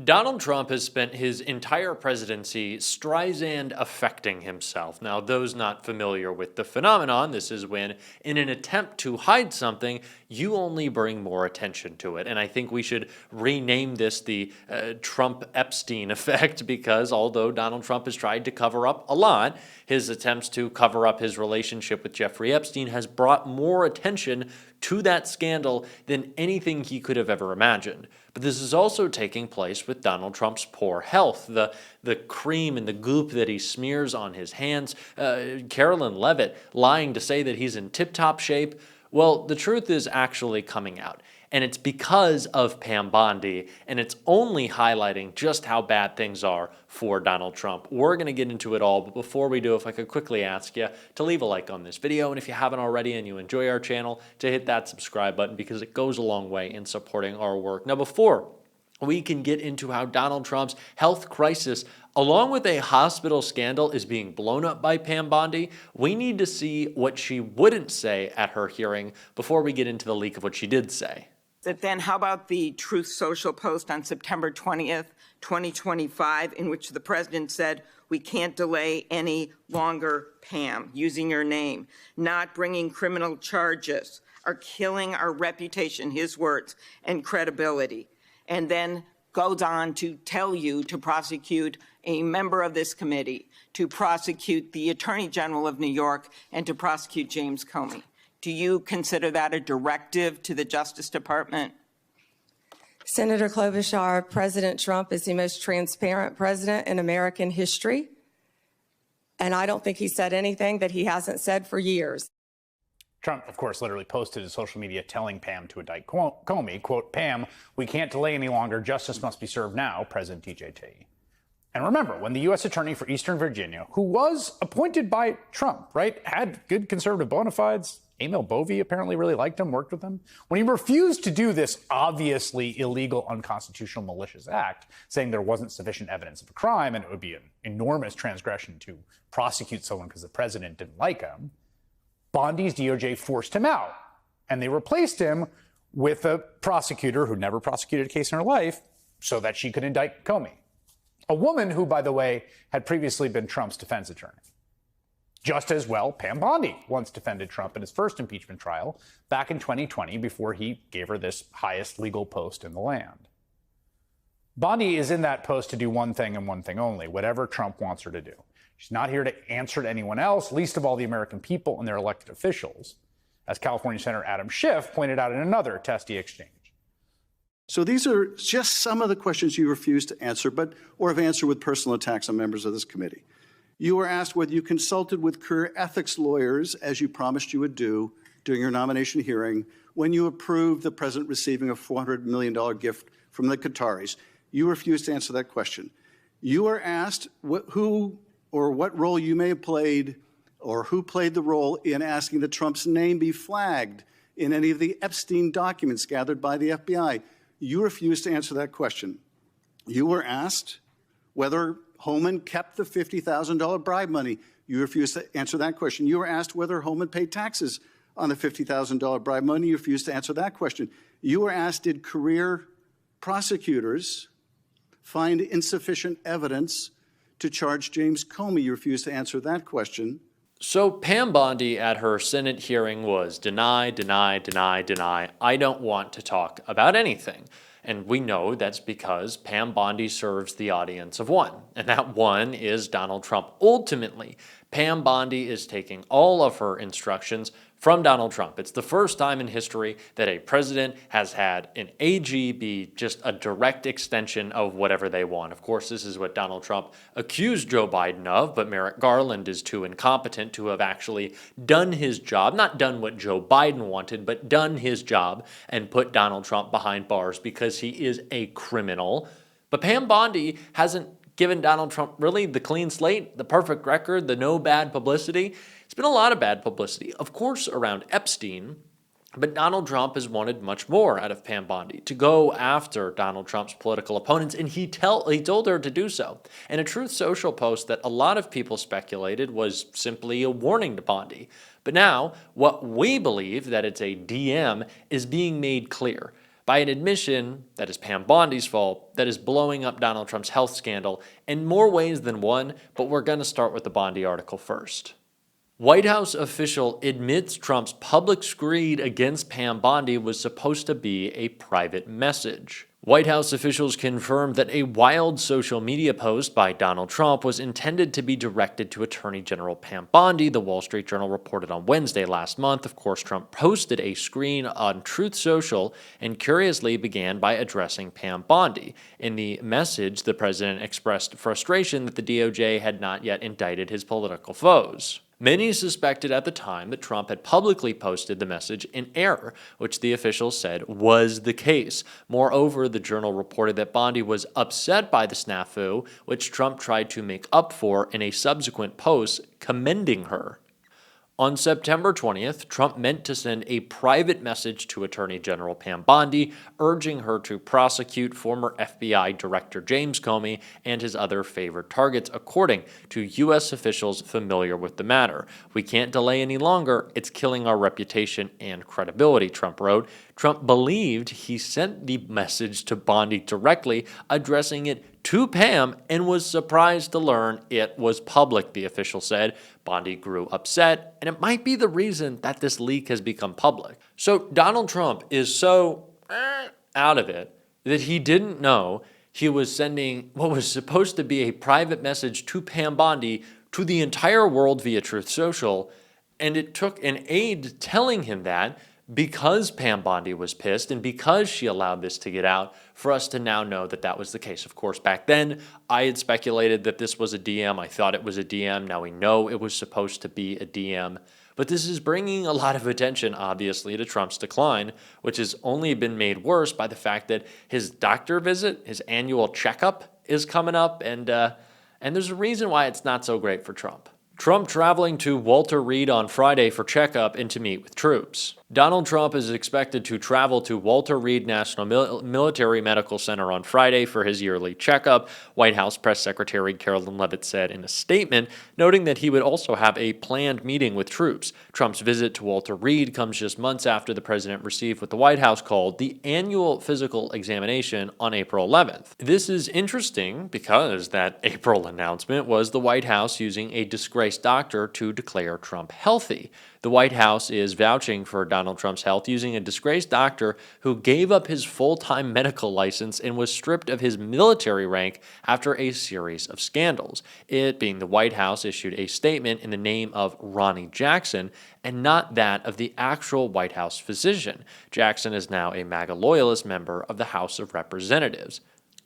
Donald Trump has spent his entire presidency Streisand affecting himself. Now, those not familiar with the phenomenon, this is when, in an attempt to hide something, you only bring more attention to it. And I think we should rename this the Trump-Epstein effect, because although Donald Trump has tried to cover up a lot, his attempts to cover up his relationship with Jeffrey Epstein has brought more attention to that scandal than anything he could have ever imagined. But this is also taking place with Donald Trump's poor health, the cream and the goop that he smears on his hands, Carolyn Levitt lying to say that he's in tip-top shape. Well, the truth is actually coming out, and it's because of Pam Bondi, and it's only highlighting just how bad things are for Donald Trump. We're going to get into it all, but before we do, if I could quickly ask you to leave a like on this video, and if you haven't already and you enjoy our channel, to hit that subscribe button, because it goes a long way in supporting our work. Now, before we can get into how Donald Trump's health crisis, along with a hospital scandal, is being blown up by Pam Bondi, we need to see what she wouldn't say at her hearing before we get into the leak of what she did say. But then how about the Truth Social post on September 20th, 2025, in which the president said, "We can't delay any longer, Pam," using your name, "not bringing criminal charges are killing our reputation," his words, "and credibility." And then goes on to tell you to prosecute a member of this committee, to prosecute the Attorney General of New York, and to prosecute James Comey. Do you consider that a directive to the Justice Department? Senator Klobuchar, President Trump is the most transparent president in American history, and I don't think he said anything that he hasn't said for years. Trump, of course, literally posted to social media telling Pam to indict Comey, quote, "Pam, we can't delay any longer. Justice must be served now, President TJT." And remember, when the U.S. Attorney for Eastern Virginia, who was appointed by Trump, right, had good conservative bona fides, Emil Bovee apparently really liked him, worked with him, when he refused to do this obviously illegal, unconstitutional, malicious act, saying there wasn't sufficient evidence of a crime and it would be an enormous transgression to prosecute someone because the president didn't like him, Bondi's DOJ forced him out, and they replaced him with a prosecutor who never prosecuted a case in her life so that she could indict Comey. A woman who, by the way, had previously been Trump's defense attorney. Just as well, Pam Bondi once defended Trump in his first impeachment trial back in 2020 before he gave her this highest legal post in the land. Bondi is in that post to do one thing and one thing only, whatever Trump wants her to do. She's not here to answer to anyone else, least of all the American people and their elected officials, as California Senator Adam Schiff pointed out in another testy exchange. So these are just some of the questions you refuse to answer, or have answered with personal attacks on members of this committee. You were asked whether you consulted with career ethics lawyers, as you promised you would do during your nomination hearing, when you approved the president receiving a $400 million gift from the Qataris. You refused to answer that question. You were asked who or what role you may have played, or who played the role in asking that Trump's name be flagged in any of the Epstein documents gathered by the FBI. You refused to answer that question. You were asked whether Holman kept the $50,000 bribe money. You refused to answer that question. You were asked whether Holman paid taxes on the $50,000 bribe money. You refused to answer that question. You were asked, did career prosecutors find insufficient evidence to charge James Comey? You refused to answer that question. So Pam Bondi at her Senate hearing was deny, deny, deny, deny. I don't want to talk about anything. And we know that's because Pam Bondi serves the audience of one, and that one is Donald Trump. Ultimately, Pam Bondi is taking all of her instructions from Donald Trump. It's the first time in history that a president has had an AG be just a direct extension of whatever they want. Of course, this is what Donald Trump accused Joe Biden of, but Merrick Garland is too incompetent to have actually done his job, not done what Joe Biden wanted, but done his job and put Donald Trump behind bars because he is a criminal. But Pam Bondi hasn't given Donald Trump really the clean slate, the perfect record, the no bad publicity. It's been a lot of bad publicity, of course, around Epstein, but Donald Trump has wanted much more out of Pam Bondi, to go after Donald Trump's political opponents, and he told her to do so. And a Truth Social post that a lot of people speculated was simply a warning to Bondi. But now, what we believe that it's a DM is being made clear. by an admission that is Pam Bondi's fault, that is blowing up Donald Trump's health scandal in more ways than one, but we're going to start with the Bondi article first. White House official admits Trump's public screed against Pam Bondi was supposed to be a private message. White House officials confirmed that a wild social media post by Donald Trump was intended to be directed to Attorney General Pam Bondi, the Wall Street Journal reported on Wednesday last month. Of course, Trump posted a screen on Truth Social and curiously began by addressing Pam Bondi. In the message, the president expressed frustration that the DOJ had not yet indicted his political foes. Many suspected at the time that Trump had publicly posted the message in error, which the officials said was the case. Moreover, the Journal reported that Bondi was upset by the snafu, which Trump tried to make up for in a subsequent post commending her. On September 20th, Trump meant to send a private message to Attorney General Pam Bondi, urging her to prosecute former FBI Director James Comey and his other favored targets, according to U.S. officials familiar with the matter. "We can't delay any longer. It's killing our reputation and credibility," Trump wrote. Trump believed he sent the message to Bondi directly, addressing it to Pam, and was surprised to learn it was public, the official said. Bondi grew upset, and it might be the reason that this leak has become public. So Donald Trump is so out of it that he didn't know he was sending what was supposed to be a private message to Pam Bondi to the entire world via Truth Social, and it took an aide telling him that because Pam Bondi was pissed and because she allowed this to get out for us to now know that that was the case. Of course, back then, I had speculated that this was a DM. I thought it was a DM. Now we know it was supposed to be a DM. But this is bringing a lot of attention, obviously, to Trump's decline, which has only been made worse by the fact that his doctor visit, his annual checkup, is coming up, and there's a reason why it's not so great for Trump. Trump traveling to Walter Reed on Friday for checkup and to meet with troops. Donald Trump is expected to travel to Walter Reed National Military Medical Center on Friday for his yearly checkup, White House Press Secretary Carolyn Leavitt said in a statement, noting that he would also have a planned meeting with troops. Trump's visit to Walter Reed comes just months after the president received what the White House called the annual physical examination on April 11th. This is interesting because that April announcement was the White House using a disgraced doctor to declare Trump healthy. The White House is vouching for Donald Trump's health using a disgraced doctor who gave up his full-time medical license and was stripped of his military rank after a series of scandals. It, being the White House, issued a statement in the name of Ronnie Jackson and not that of the actual White House physician. Jackson is now a MAGA loyalist member of the House of Representatives.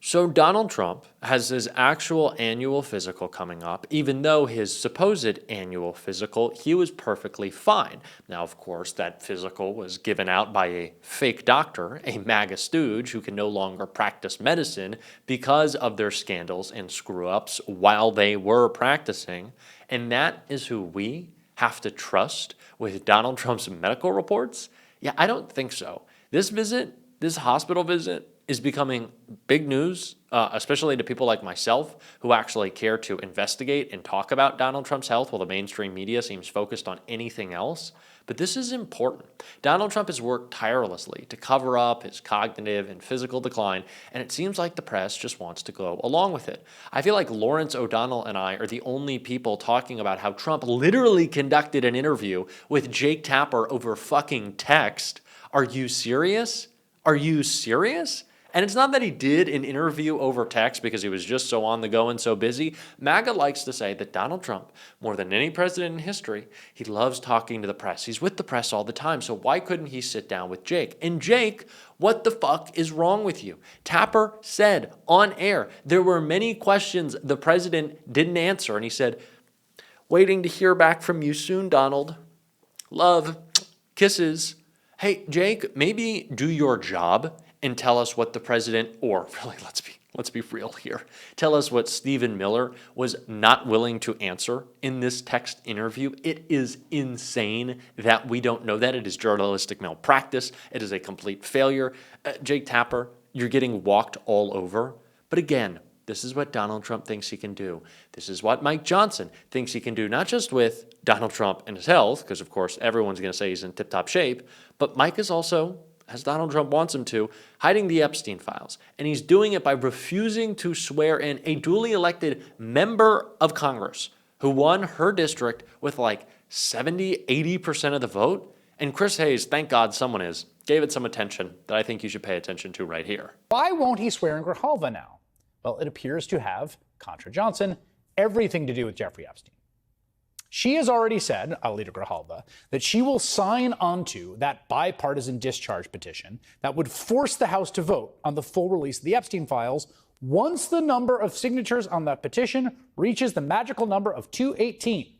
So Donald Trump has his actual annual physical coming up, even though his supposed annual physical, he was perfectly fine. Now, of course, that physical was given out by a fake doctor, a MAGA stooge who can no longer practice medicine because of their scandals and screw-ups while they were practicing. And that is who we have to trust with Donald Trump's medical reports? Yeah, I don't think so. This visit, this hospital visit, is becoming big news, especially to people like myself who actually care to investigate and talk about Donald Trump's health while the mainstream media seems focused on anything else. But this is important. Donald Trump has worked tirelessly to cover up his cognitive and physical decline, and it seems like the press just wants to go along with it. I feel like Lawrence O'Donnell and I are the only people talking about how Trump literally conducted an interview with Jake Tapper over fucking text. Are you serious? Are you serious? And it's not that he did an interview over text because he was just so on the go and so busy. MAGA likes to say that Donald Trump, more than any president in history, he loves talking to the press. He's with the press all the time, so why couldn't he sit down with Jake? And Jake, what the fuck is wrong with you? Tapper said on air, there were many questions the president didn't answer, and he said, waiting to hear back from you soon, Donald. Love, kisses. Hey, Jake, maybe do your job and tell us what the president, or really, let's be real here, tell us what Stephen Miller was not willing to answer in this text interview. It is insane that we don't know that. It is journalistic malpractice. It is a complete failure. Jake Tapper, you're getting walked all over. But again, this is what Donald Trump thinks he can do. This is what Mike Johnson thinks he can do, not just with Donald Trump and his health, because of course everyone's going to say he's in tip-top shape, but Mike is also as Donald Trump wants him to, hiding the Epstein files. And he's doing it by refusing to swear in a duly elected member of Congress who won her district with like 70, 80% of the vote. And Chris Hayes, thank God someone is, gave it some attention that I think you should pay attention to right here. Why won't he swear in Grijalva now? Well, it appears to have, contra Johnson, everything to do with Jeffrey Epstein. She has already said, Alita Grijalva, that she will sign onto that bipartisan discharge petition that would force the House to vote on the full release of the Epstein files once the number of signatures on that petition reaches the magical number of 218.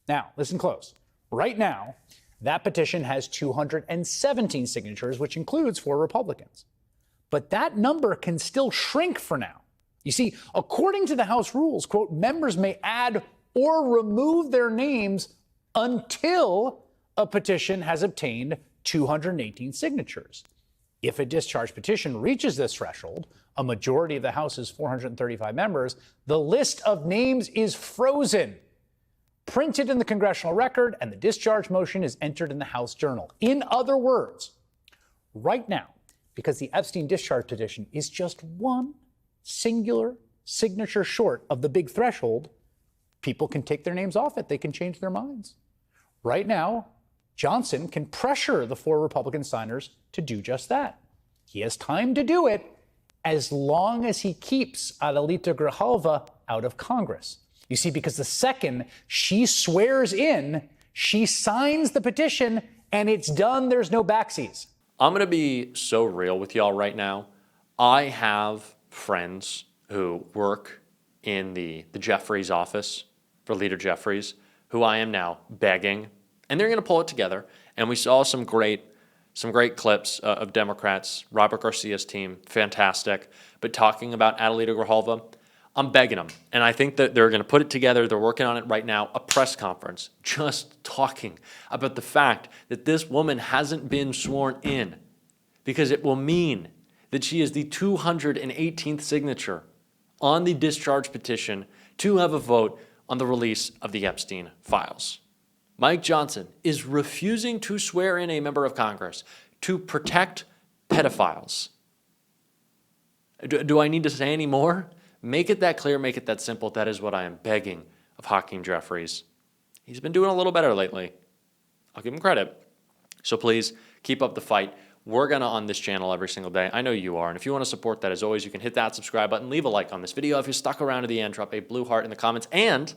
Now, listen close. Right now, that petition has 217 signatures, which includes 4 Republicans. But that number can still shrink for now. You see, according to the House rules, quote, members may add or remove their names until a petition has obtained 218 signatures. If a discharge petition reaches this threshold, a majority of the House's 435 members, the list of names is frozen, printed in the congressional record, and the discharge motion is entered in the House Journal. In other words, right now, because the Epstein discharge petition is just one singular signature short of the big threshold, people can take their names off it. They can change their minds. Right now, Johnson can pressure the 4 Republican signers to do just that. He has time to do it as long as he keeps Adelita Grijalva out of Congress. You see, because the second she swears in, she signs the petition and it's done. There's no backsies. I'm going to be so real with y'all right now. I have friends who work in the Jeffries office for Leader Jeffries, who I am now begging, and they're going to pull it together. And we saw some great clips of Democrats, Robert Garcia's team, fantastic, but talking about Adelita Grijalva, I'm begging them. And I think that they're going to put it together. They're working on it right now, a press conference, just talking about the fact that this woman hasn't been sworn in, because it will mean that she is the 218th signature on the discharge petition to have a vote on the release of the Epstein files. Mike Johnson is refusing to swear in a member of Congress to protect pedophiles. Do I need to say any more? Make it that clear, make it that simple. That is what I am begging of Hakeem Jeffries. He's been doing a little better lately. I'll give him credit. So please keep up the fight. We're going to on this channel every single day. I know you are. And if you want to support that, as always, you can hit that subscribe button, leave a like on this video. If you stuck around to the end, drop a blue heart in the comments. And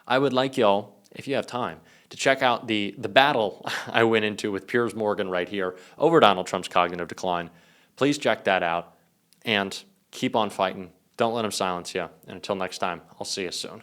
I would like y'all, if you have time, to check out the battle I went into with Piers Morgan right here over Donald Trump's cognitive decline. Please check that out and keep on fighting. Don't let him silence you. And until next time, I'll see you soon.